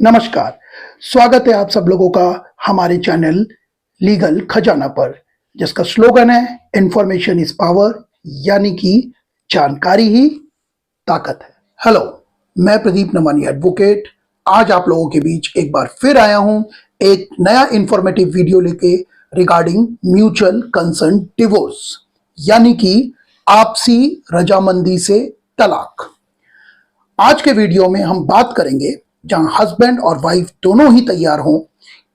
नमस्कार, स्वागत है आप सब लोगों का हमारे चैनल लीगल खजाना पर, जिसका स्लोगन है इंफॉर्मेशन इज पावर, यानी कि जानकारी ही ताकत है। हेलो, मैं प्रदीप नमानी एडवोकेट आज आप लोगों के बीच एक बार फिर आया हूं एक नया इंफॉर्मेटिव वीडियो लेके रिगार्डिंग म्यूचुअल कंसर्न डिवोर्स, यानी कि आपसी रजामंदी से तलाक। आज के वीडियो में हम बात करेंगे जहां हस्बैंड और वाइफ दोनों ही तैयार हों,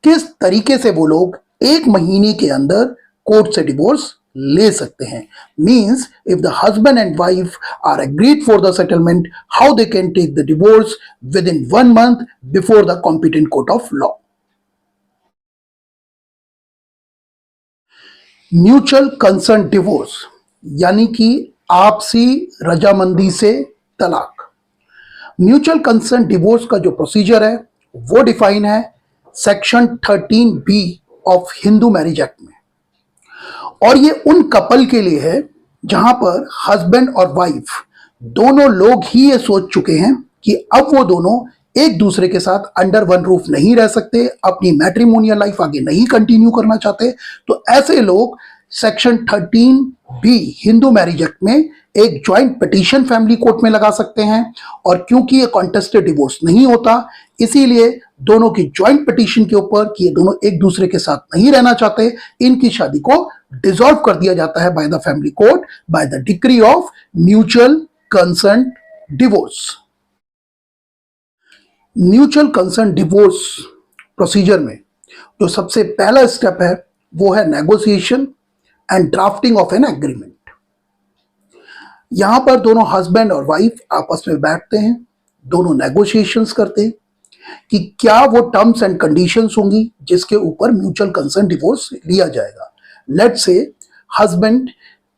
किस तरीके से वो लोग 1 महीने के अंदर कोर्ट से डिवोर्स ले सकते हैं। Means if the husband and wife are agreed for the settlement, how they can take the divorce within 1 month before the competent court of law. Mutual concern divorce यानी कि आपसी रजामंदी से तलाक। म्यूचुअल कंसर्न डिवोर्स का जो procedure है वो डिफाइन है section 13B of Hindu marriage act में, और ये उन कपल के लिए है जहां पर हस्बैंड और वाइफ दोनों लोग ही ये सोच चुके हैं कि अब वो दोनों एक दूसरे के साथ अंडर वन रूफ नहीं रह सकते, अपनी मैट्रिमोनियल लाइफ आगे नहीं कंटिन्यू करना चाहते। तो ऐसे लोग section 13B Hindu marriage act में एक ज्वाइंट पिटीशन फैमिली कोर्ट में लगा सकते हैं, और क्योंकि ये कॉन्टेस्टेड डिवोर्स नहीं होता, इसीलिए दोनों की ज्वाइंट पिटीशन के ऊपर कि ये दोनों एक दूसरे के साथ नहीं रहना चाहते, इनकी शादी को डिसॉल्व कर दिया जाता है by the family court by the decree of mutual concern divorce. Mutual concern divorce procedure में जो सबसे पहला स्टेप है वो है negotiation and drafting of an agreement. यहां पर दोनों हस्बैंड और वाइफ आपस में बैठते हैं, दोनों नेगोशिएशंस करते हैं कि क्या वो टर्म्स एंड कंडीशंस होंगी जिसके ऊपर म्यूचुअल कंसर्न डिवोर्स लिया जाएगा। लेट्स से हस्बैंड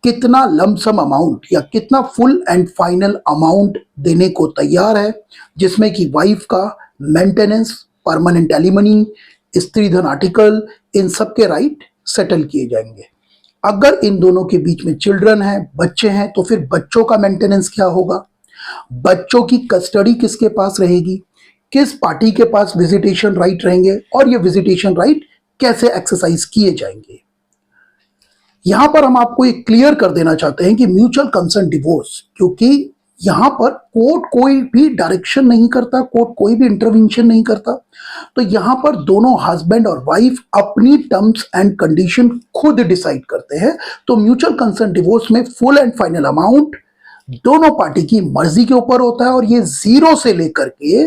कितना लमसम अमाउंट या कितना फुल एंड फाइनल अमाउंट देने को तैयार है, जिसमें कि वाइफ का मेंटेनेंस, परमानेंट एलिमनी, स्त्री धन आर्टिकल, इन सब के राइट सेटल किए जाएंगे। अगर इन दोनों के बीच में चिल्ड्रन है, बच्चे हैं, तो फिर बच्चों का मेंटेनेंस क्या होगा, बच्चों की कस्टडी किसके पास रहेगी, किस पार्टी के पास विजिटेशन राइट रहेंगे, और ये विजिटेशन राइट कैसे एक्सरसाइज किए जाएंगे। यहां पर हम आपको एक क्लियर कर देना चाहते हैं कि म्यूचुअल कंसर्न डिवोर्स, क्योंकि यहां पर कोर्ट कोई भी डायरेक्शन नहीं करता, कोर्ट कोई भी इंटरवेंशन नहीं करता, तो यहां पर दोनों हस्बैंड और वाइफ अपनी टर्म्स एंड कंडीशन खुद डिसाइड करते हैं। तो म्यूचुअल कंसर्न डिवोर्स में फुल एंड फाइनल अमाउंट दोनों पार्टी की मर्जी के ऊपर होता है, और ये 0 से लेकर के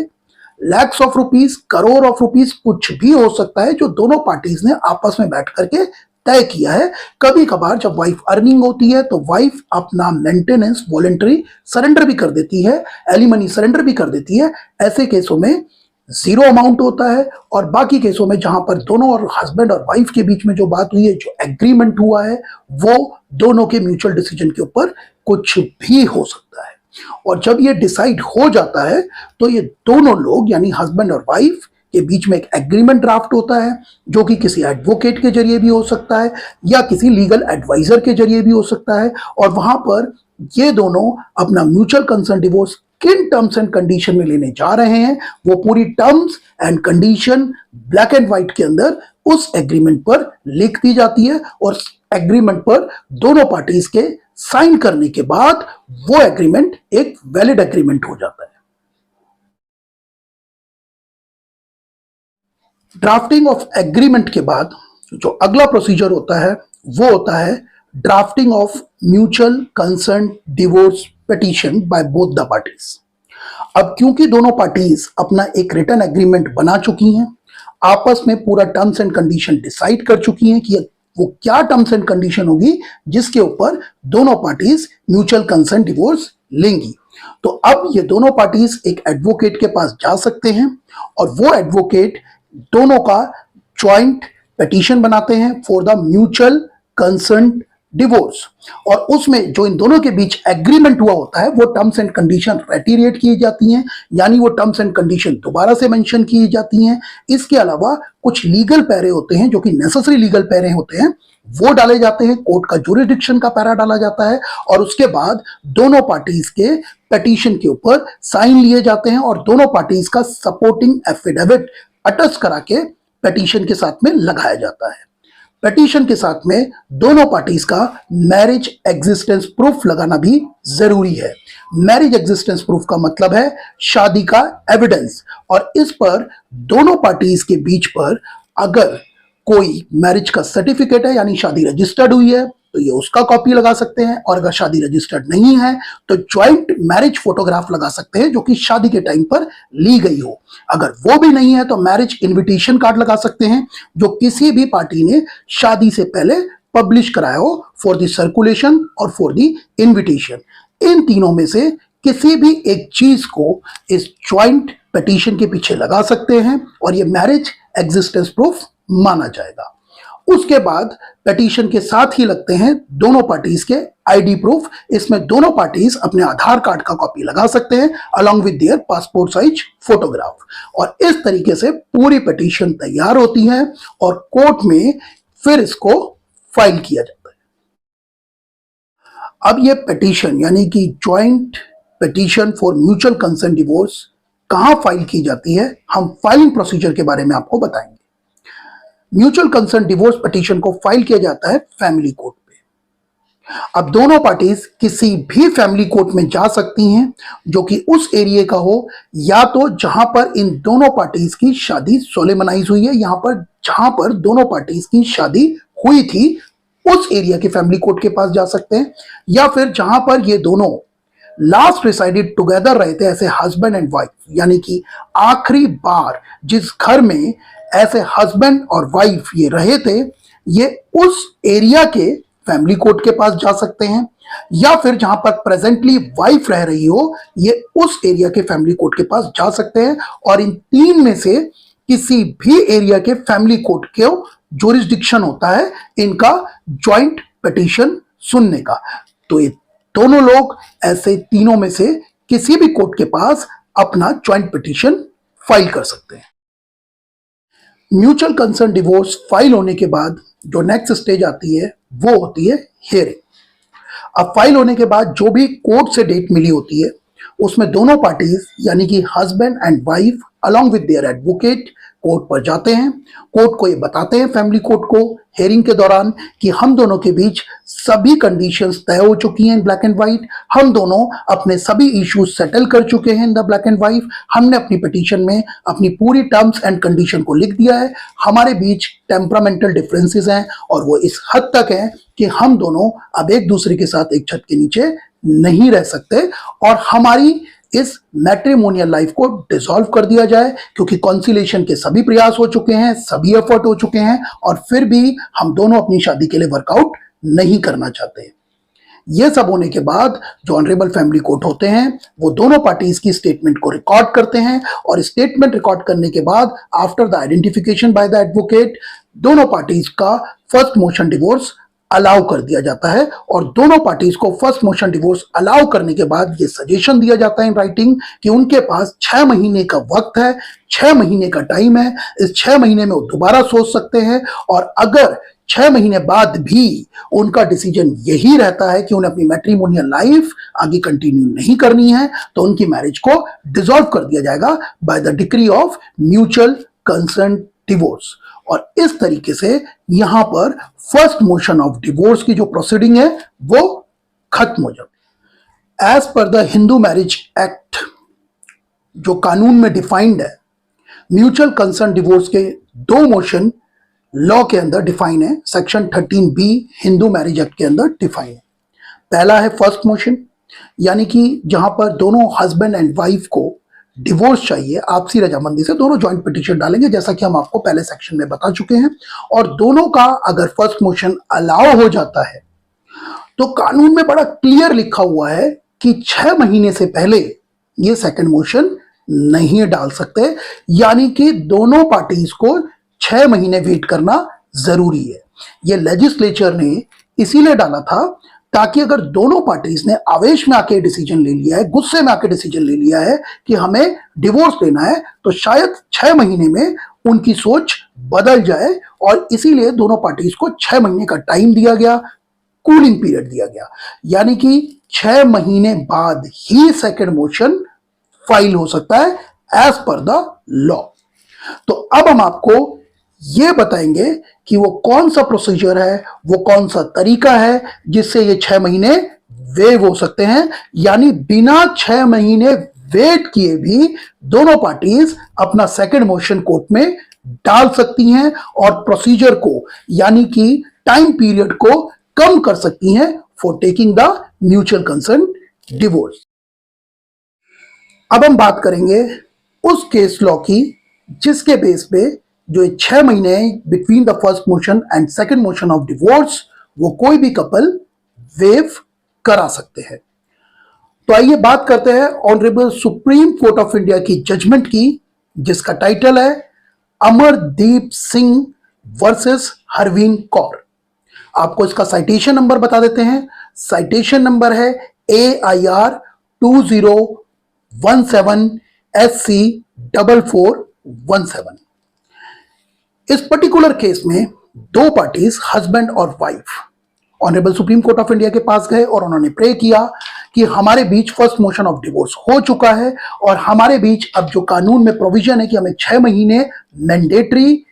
lakhs of rupees, crore of rupees, कुछ भी हो सकता है जो दोनों पार्टीज ने आपस में बैठ करके तय किया है। कभी कभार जब वाइफ अर्निंग होती है तो वाइफ अपना मेंटेनेंस वॉलंटरी सरेंडर भी कर देती है, एलिमनी सरेंडर भी कर देती है। ऐसे केसों में 0 अमाउंट होता है, और बाकी केसों में जहां पर दोनों और हस्बैंड और वाइफ के बीच में जो बात हुई है, जो एग्रीमेंट हुआ है, वो दोनों के म्यूचुअल डिसीजन के ऊपर कुछ भी हो सकता है। और जब ये डिसाइड हो जाता है तो ये दोनों लोग यानी हस्बैंड और वाइफ के बीच में एक एग्रीमेंट ड्राफ्ट होता है, जो कि किसी एडवोकेट के जरिए भी हो सकता है या किसी लीगल एडवाइजर के जरिए भी हो सकता है। और वहां पर ये दोनों अपना म्यूचुअल कंसर्न डिवोर्स किन टर्म्स एंड कंडीशन में लेने जा रहे हैं, वो पूरी terms and condition black and white के अंदर उस एग्रीमेंट पर लिख दी जाती है, और एग्रीमेंट पर दोनों पार्टीज के साइन करने के बाद वो एग्रीमेंट एक वैलिड एग्रीमेंट हो जाता है। ड्राफ्टिंग ऑफ एग्रीमेंट के बाद जो अगला प्रोसीजर होता है वो होता है drafting of mutual concern divorce petition by both the parties. अब क्योंकि दोनों पार्टीज अपना एक रिटन एग्रीमेंट बना चुकी हैं, आपस में पूरा टर्म्स एंड कंडीशन डिसाइड कर चुकी हैं कि वो क्या टर्म्स एंड कंडीशन होगी जिसके ऊपर दोनों पार्टीज म्यूचुअल कंसर्न डिवोर्स लेंगी, तो अब ये दोनों पार्टीज एक एडवोकेट के पास जा सकते हैं, और वो एडवोकेट दोनों का ज्वाइंट पिटीशन बनाते हैं for the mutual concern divorce, और उसमें जो इन दोनों के बीच एग्रीमेंट हुआ होता है वो टर्म्स एंड कंडीशन रेटिरेट की जाती हैं, यानी वो टर्म्स एंड कंडीशन दोबारा से मेंशन की जाती हैं। इसके अलावा कुछ लीगल पैरे होते हैं जो कि नेसेसरी लीगल पैरे होते हैं, वो डाले जाते हैं, कोर्ट का ज्यूरिडिक्शन का पैरा डाला जाता है, और उसके बाद दोनों पार्टीज के पिटीशन के ऊपर साइन लिए जाते हैं और दोनों पार्टीज का सपोर्टिंग एफिडेविट अटैच करा के पिटीशन के साथ में लगाया जाता है। पिटीशन के साथ में दोनों पार्टीज का मैरिज एग्जिस्टेंस प्रूफ लगाना भी जरूरी है। मैरिज एग्जिस्टेंस प्रूफ का मतलब है शादी का एविडेंस, और इस पर दोनों पार्टीज के बीच पर अगर कोई मैरिज का सर्टिफिकेट है यानी शादी रजिस्टर्ड हुई है तो ये उसका कॉपी लगा सकते हैं, और अगर शादी रजिस्टर्ड नहीं है तो ज्वाइंट मैरिज फोटोग्राफ लगा सकते हैं जो कि शादी के टाइम पर ली गई हो। अगर वो भी नहीं है तो मैरिज इनविटेशन कार्ड लगा सकते हैं जो किसी भी पार्टी ने शादी से पहले पब्लिश कराया हो, फॉर द सर्कुलेशन और फॉर द इनविटेशन। इन तीनों में से किसी भी एक चीज को इस ज्वाइंट पिटीशन के पीछे लगा सकते हैं और ये मैरिज एग्जिस्टेंस प्रूफ माना जाएगा। उसके बाद पिटीशन के साथ ही लगते हैं दोनों पार्टीज के आईडी प्रूफ। इसमें दोनों पार्टीज अपने आधार कार्ड का कॉपी लगा सकते हैं along with their passport size photograph, और इस तरीके से पूरी पिटीशन तैयार होती है और कोर्ट में फिर इसको फाइल किया जाता है। अब ये पिटीशन यानी कि joint petition for mutual consent divorce कहां फाइल की जाती है, हम फाइलिंग प्रोसीजर के बारे में आपको बताएंगे। म्यूचुअल कंसेंट डिवोर्स पिटीशन को फाइल किया जाता है फैमिली कोर्ट पे। अब दोनों पार्टीज किसी भी फैमिली कोर्ट में जा सकती हैं जो कि उस एरिया का हो, या तो जहां पर इन दोनों पार्टीज की शादी सोलेमनाइज हुई है, यहां पर जहां पर दोनों पार्टीज की शादी हुई थी उस एरिया के फैमिली कोर्ट के पास जा सकते हैं, या फिर जहां पर ये दोनों लास्ट रिसाइडेड टुगेदर रहे थे ऐसे हस्बैंड एंड वाइफ, यानी कि आखिरी बार जिस घर में ऐसे हस्बैंड और वाइफ ये रहे थे, ये उस एरिया के फैमिली कोर्ट के पास जा सकते हैं, या फिर जहां पर प्रेजेंटली वाइफ रह रही हो ये उस एरिया के फैमिली कोर्ट के पास जा सकते हैं, और इन तीन में से किसी भी एरिया के फैमिली कोर्ट के ज्यूरिसडिक्शन होता है इनका ज्वाइंट पिटीशन सुनने का। तो ये दोनों लोग ऐसे तीनों में से किसी भी कोर्ट के पास अपना ज्वाइंट पिटीशन फाइल कर सकते हैं। म्यूचुअल कंसेंट डिवोर्स फाइल होने के बाद जो नेक्स्ट स्टेज आती है वो होती है हियरिंग। अब फाइल होने के बाद जो भी कोर्ट से डेट मिली होती है उसमें दोनों पार्टीज यानी कि husband and wife along with their advocate court पर जाते हैं। कोर्ट को ये बताते हैं फैमिली कोर्ट को हियरिंग के दौरान कि हम दोनों के बीच सभी कंडीशंस तय हो चुकी हैं इन ब्लैक एंड व्हाइट, हम दोनों अपने सभी इश्यूज सेटल कर चुके हैं in the black and white, हमने अपनी पिटीशन में अपनी पूरी टर्म्स एंड कंडीशन को लिख दिया है, हमारे बीच टेम्परामेंटल डिफरेंसेस हैं और वो इस हद तक हैं कि हम दोनों अब एक दूसरे के साथ एक छत के नीचे नहीं रह सकते और हमारी इस मैट्रिमोनियल लाइफ को डिसॉल्व कर दिया जाए, क्योंकि कॉन्सिलेशन के सभी प्रयास हो चुके हैं, सभी एफर्ट हो चुके हैं और फिर भी हम दोनों अपनी शादी के लिए वर्कआउट नहीं करना चाहते। ये सब होने के बाद जो ऑनरेबल फैमिली कोर्ट होते हैं वो दोनों पार्टीज की स्टेटमेंट को रिकॉर्ड करते हैं और स्टेटमेंट रिकॉर्ड करने के बाद after the identification by the advocate दोनों पार्टीज का फर्स्ट मोशन डिवोर्स अलाउ कर दिया जाता है और दोनों पार्टीज को फर्स्ट मोशन डिवोर्स अलाउ करने के बाद ये सजेशन दिया जाता है इन राइटिंग कि उनके पास 6 महीने का वक्त है, 6 महीने का टाइम है, इस 6 महीने में वो दोबारा सोच सकते हैं और अगर 6 महीने बाद भी उनका डिसीजन यही रहता है कि उन्हें अपनी मैट्रिमोनियल लाइफ आगे कंटिन्यू नहीं करनी है तो उनकी मैरिज को डिसॉल्व कर दिया जाएगा by the decree of mutual consent divorce. और इस तरीके से यहां पर फर्स्ट मोशन ऑफ डिवोर्स की जो प्रोसीडिंग है वो खत्म हो जाती है। As per the Hindu marriage act जो कानून में डिफाइंड है, म्यूचुअल कंसेंट डिवोर्स के 2 मोशन लॉ के अंदर डिफाइन है, section 13B Hindu marriage act के अंदर डिफाइन है। पहला है फर्स्ट मोशन, यानी कि जहां पर दोनों हस्बैंड एंड वाइफ को डिवोर्स चाहिए, आपसी रजामंदी से दोनों ज्वाइंट पिटीशन डालेंगे जैसा कि हम आपको पहले सेक्शन में बता चुके हैं, और दोनों का अगर फर्स्ट मोशन अलाउ हो जाता है तो कानून में बड़ा क्लियर लिखा हुआ है कि 6 महीने से पहले ये सेकंड मोशन नहीं डाल सकते, यानी कि दोनों पार्टीज को 6 महीने वेट करना जरूरी है। ये लेजिस्लेचर ने इसीलिए डाला था ताकि अगर दोनों पार्टीज ने आवेश में आके डिसीजन ले लिया है, गुस्से में आके डिसीजन ले लिया है कि हमें डिवोर्स लेना है, तो शायद 6 महीने में उनकी सोच बदल जाए, और इसीलिए दोनों पार्टीज को 6 महीने का टाइम दिया गया, कूलिंग पीरियड दिया गया, यानी कि 6 महीने बाद ही सेकंड मोशन फाइल हो सकता है एज पर द लॉ। तो अब हम आपको ये बताएंगे कि वो कौन सा प्रोसीजर है, वो कौन सा तरीका है जिससे ये 6 महीने वेव हो सकते हैं, यानी बिना 6 महीने वेट किए भी दोनों पार्टीज अपना सेकंड मोशन कोर्ट में डाल सकती हैं और प्रोसीजर को, यानी कि टाइम पीरियड को कम कर सकती हैं for taking the mutual consent divorce. अब हम बात करेंगे उस केस लॉ की जिसके बेस पे जो 6 महीने between the first motion and second motion of divorce वो कोई भी कपल वेव करा सकते हैं। तो आइए बात करते हैं honourable supreme court of India की जजमेंट की, जिसका टाइटल है अमरदीप सिंह वर्सेस हरवीन कौर। आपको इसका साइटेशन नंबर बता देते हैं। साइटेशन नंबर है AIR 2017 SC 4417। इस पर्टिकुलर केस में दो पार्टीज हस्बैंड और wife honourable supreme court of India के पास गए और उन्होंने प्रे किया कि हमारे बीच फर्स्ट मोशन ऑफ डिवोर्स हो चुका है और हमारे बीच अब जो कानून में प्रोविजन है कि हमें 6 महीने मैंडेटरी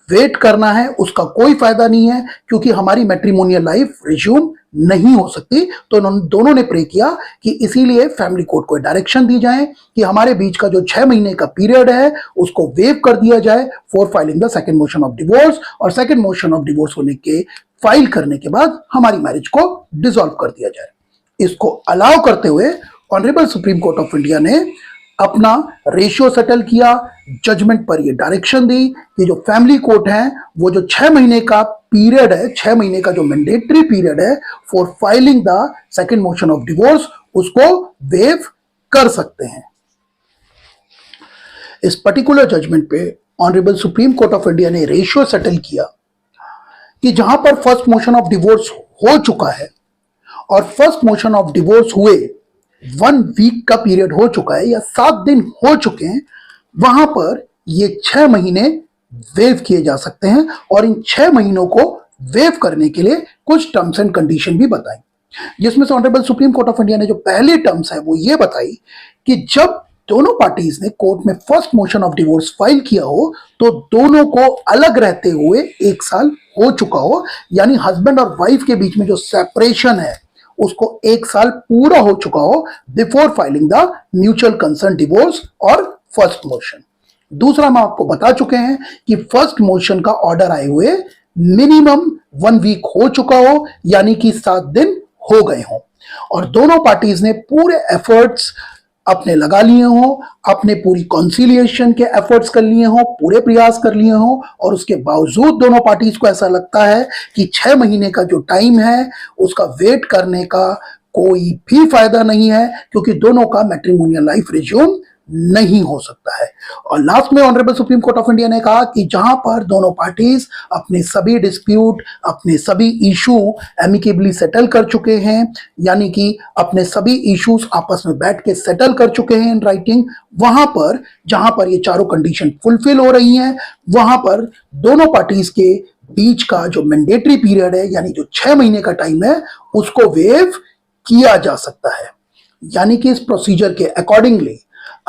वेट करना है, उसका कोई फायदा नहीं है क्योंकि हमारी मैट्रिमोनियल लाइफ रिज्यूम नहीं हो सकती। तो दोनों ने प्रे किया कि इसीलिए फैमिली कोर्ट को डायरेक्शन दी जाए कि हमारे बीच का जो 6 महीने का पीरियड है उसको वेव कर दिया जाए for filing the second motion of divorce, और सेकंड मोशन ऑफ डिवोर्स होने के फाइल करने के बाद हमारी मैरिज को डिसॉल्व कर दिया जाए। इसको अलाउ करते हुए honourable supreme court of India ने अपना रेशियो सेटल किया, जजमेंट पर ये डायरेक्शन दी कि जो फैमिली कोर्ट है वो जो 6 महीने का पीरियड है, 6 महीने का जो मैंडेटरी पीरियड है for filing the second motion of divorce उसको वेव कर सकते हैं। इस पर्टिकुलर जजमेंट पे honourable supreme court of India ने रेशियो सेटल किया कि जहां पर फर्स्ट मोशन ऑफ डिवोर्स हो चुका है और फर्स्ट मोशन ऑफ डिवोर्स हुए 1 वीक का पीरियड हो चुका है या 7 दिन हो चुके हैं, वहां पर ये 6 महीने वेव किए जा सकते हैं। और इन 6 महीनों को वेव करने के लिए कुछ टर्म्स एंड कंडीशन भी बताई, जिसमें से honourable supreme court of India ने जो पहली टर्म्स है वो ये बताई कि जब दोनों पार्टीज ने कोर्ट में first motion of divorce file किया हो तो दोनों को अलग रहते हुए 1 साल हो चुका हो, यानी हस्बैंड और वाइफ के बीच में जो सेपरेशन है उसको 1 साल पूरा हो चुका हो before filing the mutual consent divorce और फर्स्ट मोशन। दूसरा हम आपको बता चुके हैं कि फर्स्ट मोशन का ऑर्डर आए हुए मिनिमम 1 वीक हो चुका हो, यानी कि 7 दिन हो गए हों और दोनों पार्टीज ने पूरे एफर्ट्स अपने लगा लिए हों, अपने पूरी कॉन्सिलिएशन के एफर्ट्स कर लिए हों, पूरे प्रयास कर लिए हों, और उसके बावजूद दोनों पार्टीज को ऐसा लगता है कि 6 महीने का जो टाइम है उसका वेट करने का कोई भी फायदा नहीं है क्योंकि दोनों का मैट्रिमोनियल लाइफ रिज्यूम नहीं हो सकता है। और लास्ट में honourable supreme court of India ने कहा कि जहां पर दोनों पार्टीज अपने सभी डिस्प्यूट, अपने सभी इशू एमिकेबली सेटल कर चुके हैं, यानी कि अपने सभी इश्यूज आपस में बैठ के सेटल कर चुके हैं इन राइटिंग, वहां पर जहां पर ये चारों कंडीशन फुलफिल हो रही हैं वहां पर दोनों पार्टीज के बीच का जो मैंडेटरी पीरियड है यानी जो 6 महीने का टाइम है उसको वेव किया जा सकता है। यानी कि इस प्रोसीजर के अकॉर्डिंगली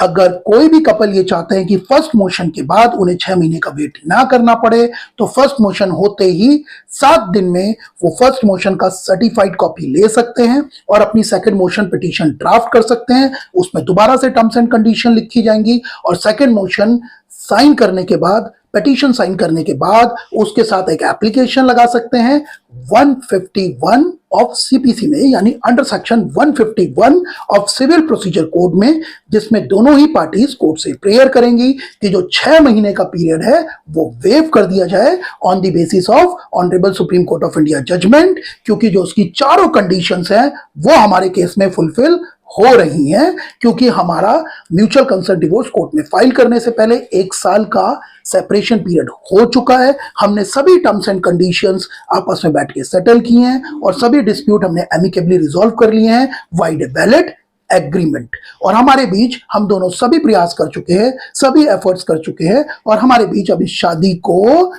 अगर कोई भी कपल ये चाहते हैं कि फर्स्ट मोशन के बाद उन्हें 6 महीने का वेट ना करना पड़े तो फर्स्ट मोशन होते ही 7 दिन में वो फर्स्ट मोशन का सर्टिफाइड कॉपी ले सकते हैं और अपनी सेकंड मोशन पिटीशन ड्राफ्ट कर सकते हैं। उसमें दोबारा से टर्म्स एंड कंडीशन लिखी जाएंगी और सेकंड मोशन साइन करने के बाद, पिटीशन साइन करने के बाद उसके साथ एक एप्लीकेशन लगा सकते हैं 151 ऑफ सीपीसी में, यानी under section 151 of civil procedure code में, जिसमें दोनों ही पार्टीज कोर्ट से प्रेयर करेंगी कि जो 6 महीने का पीरियड है वो वेव कर दिया जाए on the basis of honourable supreme court of India judgment, क्योंकि जो उसकी चारों कंडीशंस हैं वो हमारे केस में फुलफिल हो रही हैं, क्योंकि हमारा म्यूचुअल कंसेंट डिवोर्स कोर्ट में फाइल करने से पहले 1 साल का सेपरेशन पीरियड हो चुका है। हमने सभी टर्म्स एंड कंडीशंस आपस में बैठ के सेटल किए हैं और सभी डिस्प्यूट हमने एमिकेबली रिजॉल्व कर लिए हैं वाइड ए वैलिड एग्रीमेंट। और हमारे बीच हम दोनों सभी प्रयास कर चुके हैं, सभी एफर्ट्स कर चुके हैं, और हमारे बीच अभी शादी को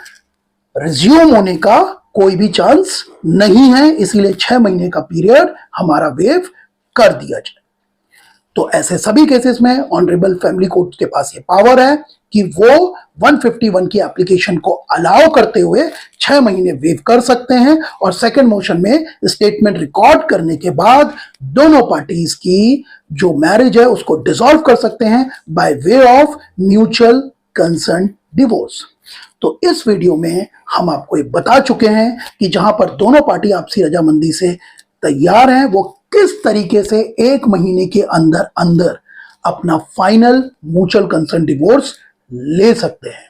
रिज्यूम होने का कोई भी चांस नहीं है। इसीलिए 6 महीने का पीरियड हमारा वेव कर दिया जाए। तो ऐसे सभी केसेस में ऑनरेबल फैमिली कोर्ट के पास ये पावर है कि वो 151 की एप्लीकेशन को अलाउ करते हुए 6 महीने वेव कर सकते हैं, और सेकंड मोशन में स्टेटमेंट रिकॉर्ड करने के बाद दोनों पार्टीज की जो मैरिज है उसको डिसॉल्व कर सकते हैं by way of mutual consent divorce. तो इस वीडियो में हम आपको ये बता चुके हैं कि जहां पर दोनों पार्टी आपसी रजामंदी से तैयार हैं, वो किस तरीके से 1 महीने के अंदर अंदर अपना फाइनल म्यूचुअल कंसेंट डिवोर्स ले सकते हैं।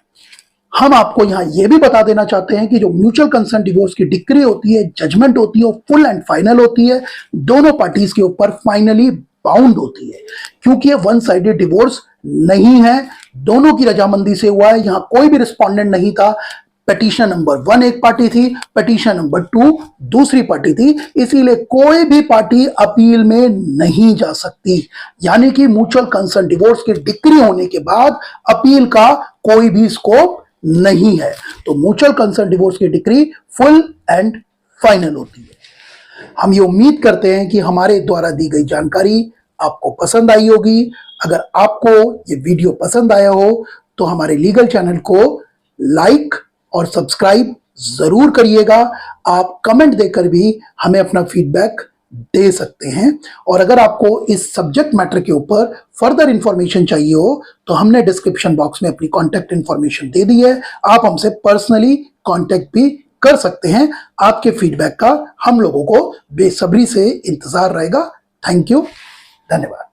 हम आपको यहां यह भी बता देना चाहते हैं कि जो म्यूचुअल कंसेंट डिवोर्स की डिक्री होती है, जजमेंट होती है, फुल एंड फाइनल होती है, दोनों पार्टीज के ऊपर फाइनली बाउंड होती है, क्योंकि ये वन साइडेड डिवोर्स नहीं है, दोनों की रजामंदी से हुआ है। यहां कोई भी रिस्पोंडेंट नहीं था। पिटीशन नंबर 1 एक पार्टी थी, पिटीशन नंबर 2 दूसरी पार्टी थी, इसीलिए कोई भी पार्टी अपील में नहीं जा सकती। यानी कि म्यूचुअल कंसेंट डिवोर्स की डिक्री होने के बाद अपील का कोई भी स्कोप नहीं है। तो म्यूचुअल कंसेंट डिवोर्स की डिक्री फुल एंड फाइनल होती है। हम ये उम्मीद करते हैं कि हमारे द्वारा दी गई जानकारी आपको पसंद आई होगी। अगर आपको ये वीडियो पसंद आया हो तो हमारे लीगल चैनल को लाइक और सब्सक्राइब जरूर करिएगा। आप कमेंट देकर भी हमें अपना फीडबैक दे सकते हैं। और अगर आपको इस सब्जेक्ट मैटर के ऊपर फर्दर इंफॉर्मेशन चाहिए हो तो हमने डिस्क्रिप्शन बॉक्स में अपनी कॉन्टैक्ट इंफॉर्मेशन दे दी है। आप हमसे पर्सनली कॉन्टैक्ट भी कर सकते हैं। आपके फीडबैक का हम लोगों को बेसब्री से इंतजार रहेगा। थैंक यू, धन्यवाद।